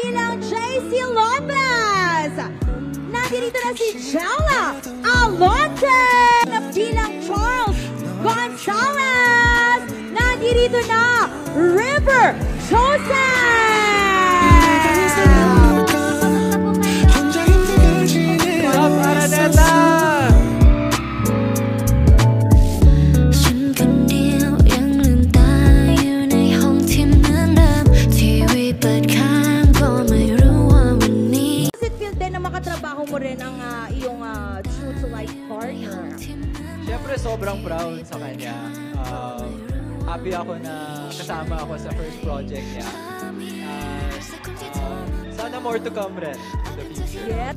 bilang JC Lopez. Nandito na si Chella Alonte na bilang Charles Gonzalez. Nandito na River Joseph. Mo rin ang iyong true to life partner. Siyempre sobrang proud sa kanya. Happy ako na kasama ako sa first project niya. Sana more to come rin in the future. Yeah.